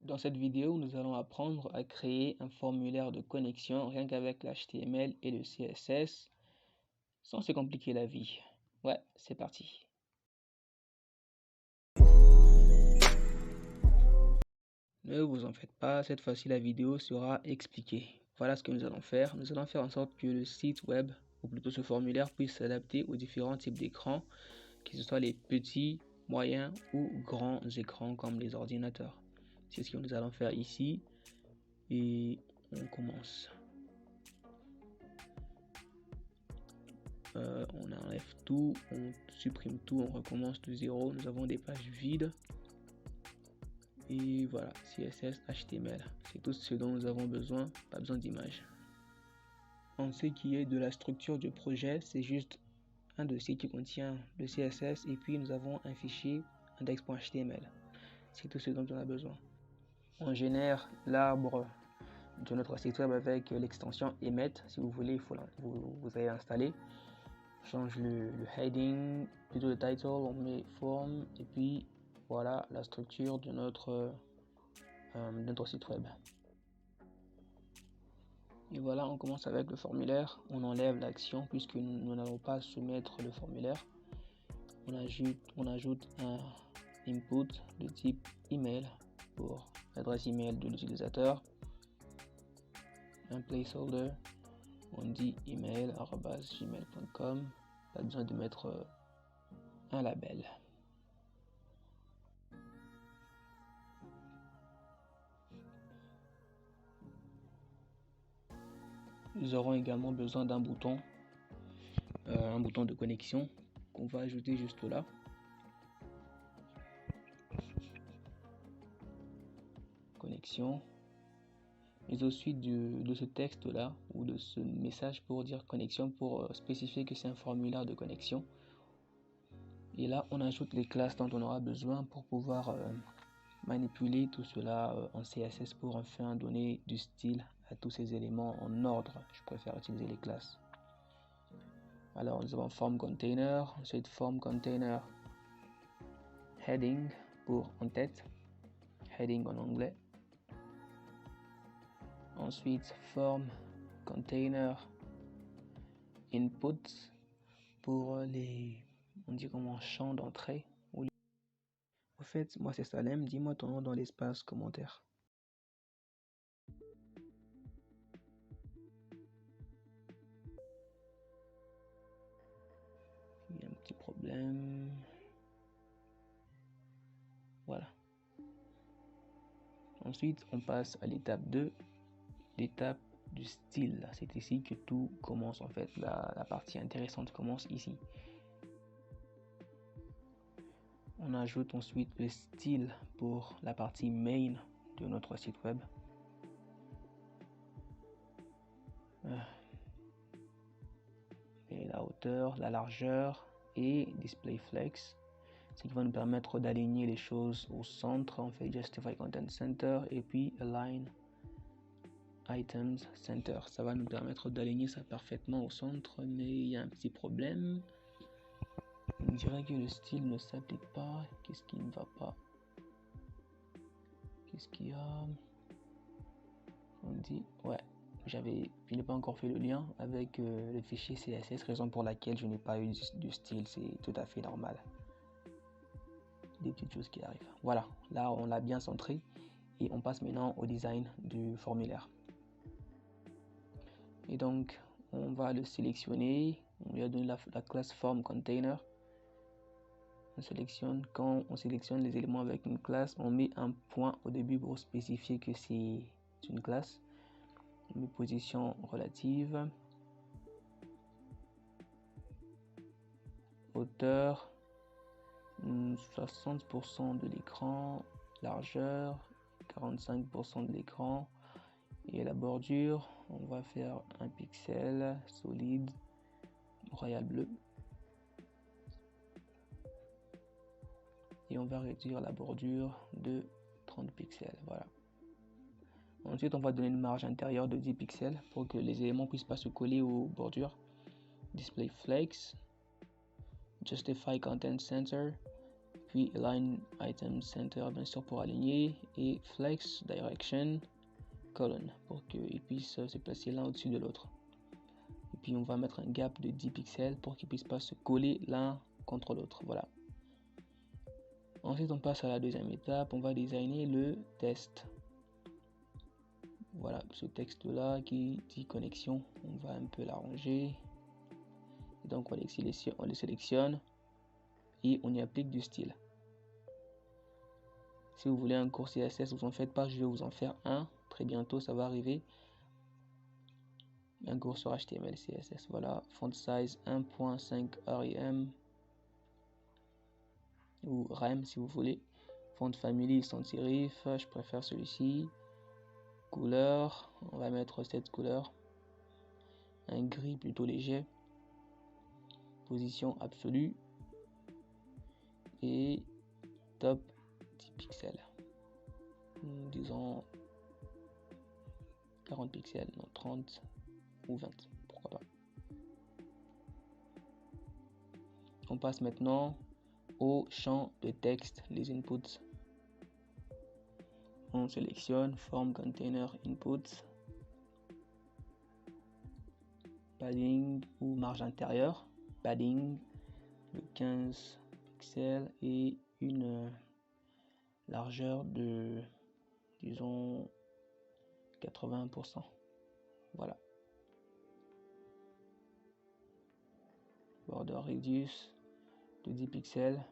Dans cette vidéo, nous allons apprendre à créer un formulaire de connexion rien qu'avec l'HTML et le CSS sans se compliquer la vie. Ouais, c'est parti. Ne vous en faites pas, cette fois-ci la vidéo sera expliquée. Voilà ce que nous allons faire. Nous allons faire en sorte que le site web, ou plutôt ce formulaire, puisse s'adapter aux différents types d'écrans, que ce soit les petits, moyens ou grands écrans comme les ordinateurs. C'est ce que nous allons faire ici. Et on commence. On enlève tout, on supprime tout, on recommence de zéro. Nous avons des pages vides. Et voilà, CSS, HTML. C'est tout ce dont nous avons besoin, pas besoin d'image. En ce qui est de la structure du projet, c'est juste un dossier qui contient le CSS et puis nous avons un fichier index.html. C'est tout ce dont on a besoin. On génère l'arbre de notre site web avec l'extension Emmet. Si vous voulez, vous allez l'installer. Change le heading, plutôt le title, on met form et puis voilà la structure de notre site web. Et voilà, on commence avec le formulaire. On enlève l'action puisque nous n'allons pas soumettre le formulaire. On ajoute un input de type email pour l'adresse email de l'utilisateur. Un placeholder, on dit email@gmail.com. Pas besoin de mettre un label. Nous aurons également besoin d'un bouton de connexion qu'on va ajouter juste là. Connexion. Mais aussi de ce texte là ou de ce message pour dire connexion, pour spécifier que c'est un formulaire de connexion. Et là on ajoute les classes dont on aura besoin pour pouvoir manipuler tout cela en CSS pour enfin donner du style à tous ces éléments en ordre. Je préfère utiliser les classes. Alors nous avons form container, ensuite form container heading pour en tête, heading en anglais. Ensuite form container input pour les champs d'entrée. Au fait, moi c'est Salem, dis-moi ton nom dans l'espace commentaire. Il y a un petit problème. Voilà. Ensuite, on passe à l'étape 2, l'étape du style. C'est ici que tout commence en fait. La partie intéressante commence ici. On ajoute ensuite le style pour la partie main de notre site web. Et la hauteur, la largeur et display flex, ce qui va nous permettre d'aligner les choses au centre. On fait justify content center et puis align items center. Ça va nous permettre d'aligner ça parfaitement au centre, mais il y a un petit problème. On dirait que le style ne s'applique pas. Qu'est-ce qui ne va pas? Qu'est-ce qu'il y a? On dit ouais, je n'ai pas encore fait le lien avec le fichier CSS, raison pour laquelle je n'ai pas eu du style. C'est tout à fait normal. Des petites choses qui arrivent. Voilà, là on l'a bien centré et on passe maintenant au design du formulaire. Et donc on va le sélectionner. On lui a donné la classe form container. Quand on sélectionne les éléments avec une classe, on met un point au début pour spécifier que c'est une classe. On met position relative, hauteur 60% de l'écran, largeur 45% de l'écran, et la bordure on va faire 1 pixel solide royal bleu. Et on va réduire la bordure de 30 pixels. Voilà. Ensuite, on va donner une marge intérieure de 10 pixels pour que les éléments puissent pas se coller aux bordures. Display flex, justify content center, puis align item center bien sûr pour aligner, et flex direction colon pour qu'il puisse se placer l'un au-dessus de l'autre. Et puis on va mettre un gap de 10 pixels pour qu'ils puissent pas se coller l'un contre l'autre. Voilà. Ensuite on passe à la deuxième étape, on va designer le test. Voilà, ce texte là qui dit connexion, on va un peu l'arranger. Et donc on le sélectionne et on y applique du style. Si vous voulez un cours CSS, vous en faites pas, je vais vous en faire un très bientôt, ça va arriver. Un cours sur HTML, CSS. Voilà, font size 1.5 rem ou rem si vous voulez. Font family sans serif, je préfère celui-ci. Couleur, on va mettre cette couleur, un gris plutôt léger. Position absolue et top 10 pixels. Disons 40 pixels, non 30 ou 20, pourquoi pas. On passe maintenant au champ de texte, les inputs. On sélectionne form container inputs, padding ou marge intérieure, padding de 15 pixels et une largeur de disons 80%. Voilà. Border radius de 10 pixels.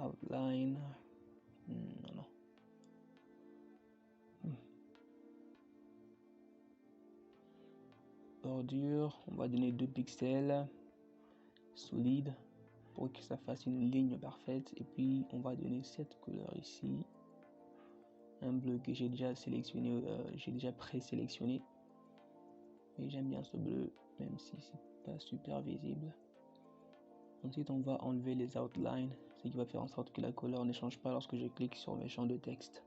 Outline. Non. Bordure, on va donner 2 pixels. Solide pour que ça fasse une ligne parfaite. Et puis on va donner cette couleur ici. Un bleu que j'ai déjà sélectionné, j'ai déjà présélectionné. Et j'aime bien ce bleu, même si c'est pas super visible. Ensuite, on va enlever les outlines, ce qui va faire en sorte que la couleur ne change pas lorsque je clique sur le champ de texte.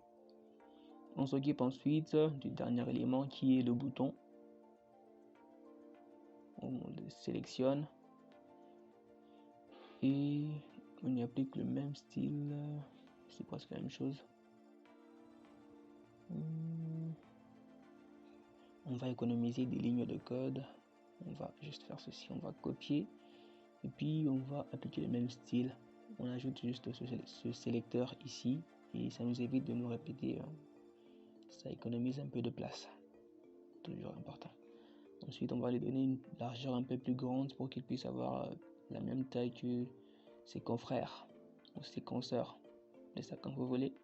On s'occupe ensuite du dernier élément qui est le bouton. On le sélectionne et on y applique le même style, c'est presque la même chose. On va économiser des lignes de code. On va juste faire ceci, on va copier et puis on va appliquer le même style. On ajoute juste ce sélecteur ici et ça nous évite de nous répéter. Ça économise un peu de place, toujours important. Ensuite on va lui donner une largeur un peu plus grande pour qu'il puisse avoir la même taille que ses confrères ou ses consoeurs, de ça quand vous voulez.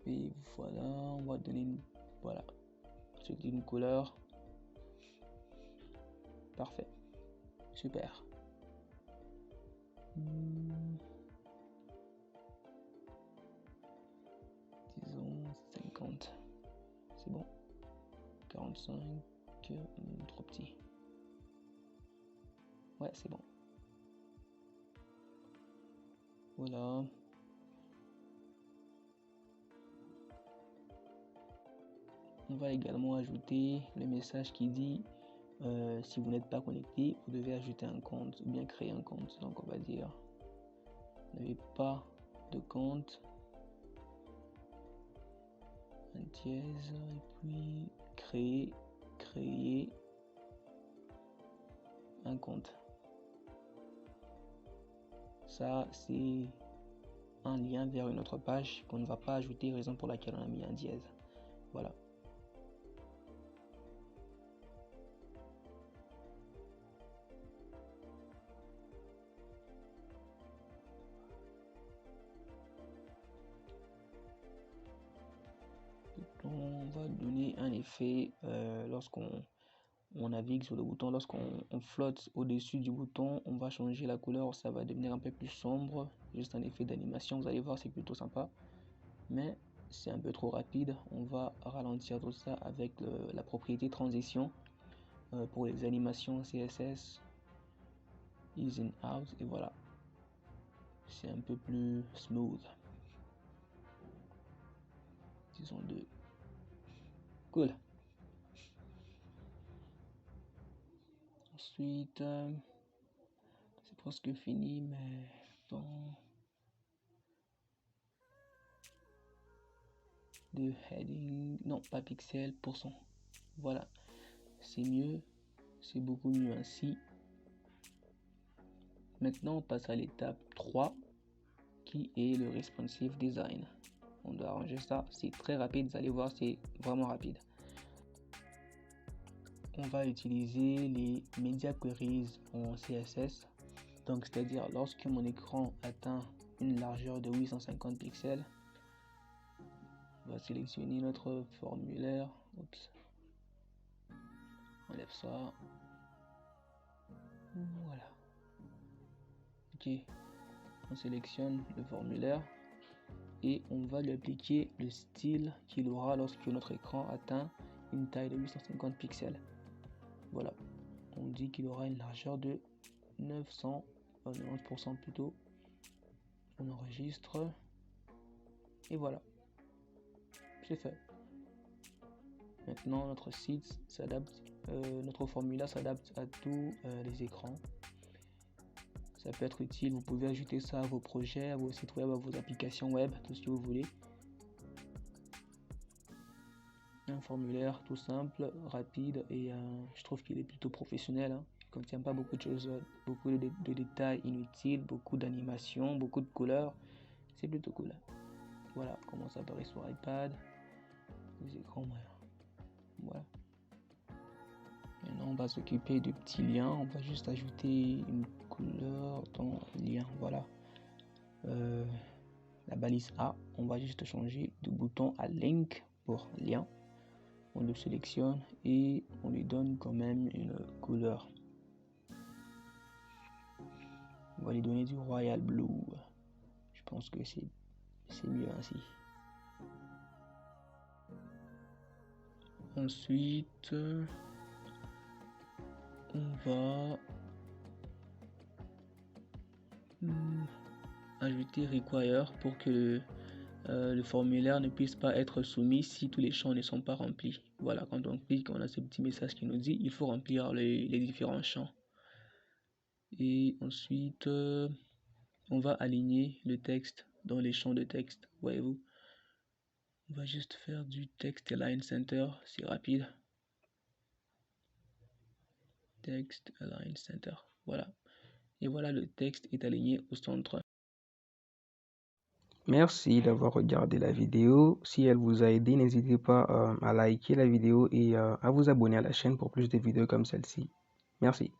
Et voilà, on va donner une couleur. Parfait, super. Disons 50, c'est bon. 45, trop petit. Ouais, c'est bon. Voilà. On va également ajouter le message qui dit si vous n'êtes pas connecté, vous devez ajouter un compte ou bien créer un compte. Donc on va dire vous n'avez pas de compte, un dièse et puis créer un compte. Ça c'est un lien vers une autre page qu'on ne va pas ajouter, raison pour laquelle on a mis un dièse. Voilà. On va donner un effet lorsqu'on navigue sur le bouton, lorsqu'on flotte au-dessus du bouton, on va changer la couleur, ça va devenir un peu plus sombre, juste un effet d'animation, vous allez voir, c'est plutôt sympa, mais c'est un peu trop rapide. On va ralentir tout ça avec la propriété transition pour les animations CSS, in and out, et voilà, c'est un peu plus smooth, disons 2. Cool. Ensuite presque fini, mais dans de heading, non pas pixel, pourcent. Voilà, c'est mieux, c'est beaucoup mieux ainsi. Maintenant, on passe à l'étape 3 qui est le responsive design. On doit arranger ça, c'est très rapide, vous allez voir, c'est vraiment rapide. On va utiliser les media queries en CSS. Donc, c'est-à-dire lorsque mon écran atteint une largeur de 850 pixels, on va sélectionner notre formulaire. Oups. On enlève ça. Voilà. Ok. On sélectionne le formulaire et on va lui appliquer le style qu'il aura lorsque notre écran atteint une taille de 850 pixels. Voilà. On dit qu'il aura une largeur de 90% plutôt. On enregistre et voilà, c'est fait. Maintenant notre site s'adapte, notre formulaire s'adapte à tous les écrans. Ça peut être utile, vous pouvez ajouter ça à vos projets, à vos sites web, à vos applications web, tout ce que vous voulez. Un formulaire tout simple, rapide et je trouve qu'il est plutôt professionnel. Il ne contient pas beaucoup de choses, beaucoup de détails inutiles, beaucoup d'animations, beaucoup de couleurs. C'est plutôt cool. Voilà comment ça apparaît sur iPad, les écrans moyens. Voilà. Maintenant on va s'occuper de petits liens. On va juste ajouter une couleur dans lien. Voilà. La balise A, on va juste changer de bouton à link pour lien. On le sélectionne et on lui donne quand même une couleur. On va lui donner du royal blue. Je pense que c'est mieux ainsi. Ensuite, on va ajouter require pour que le formulaire ne puisse pas être soumis si tous les champs ne sont pas remplis. Voilà, quand on clique, on a ce petit message qui nous dit il faut remplir les différents champs. Et ensuite, on va aligner le texte dans les champs de texte. Voyez-vous, on va juste faire du text align center, c'est rapide. Text align center, voilà. Et voilà, le texte est aligné au centre. Merci d'avoir regardé la vidéo. Si elle vous a aidé, n'hésitez pas à liker la vidéo et à vous abonner à la chaîne pour plus de vidéos comme celle-ci. Merci.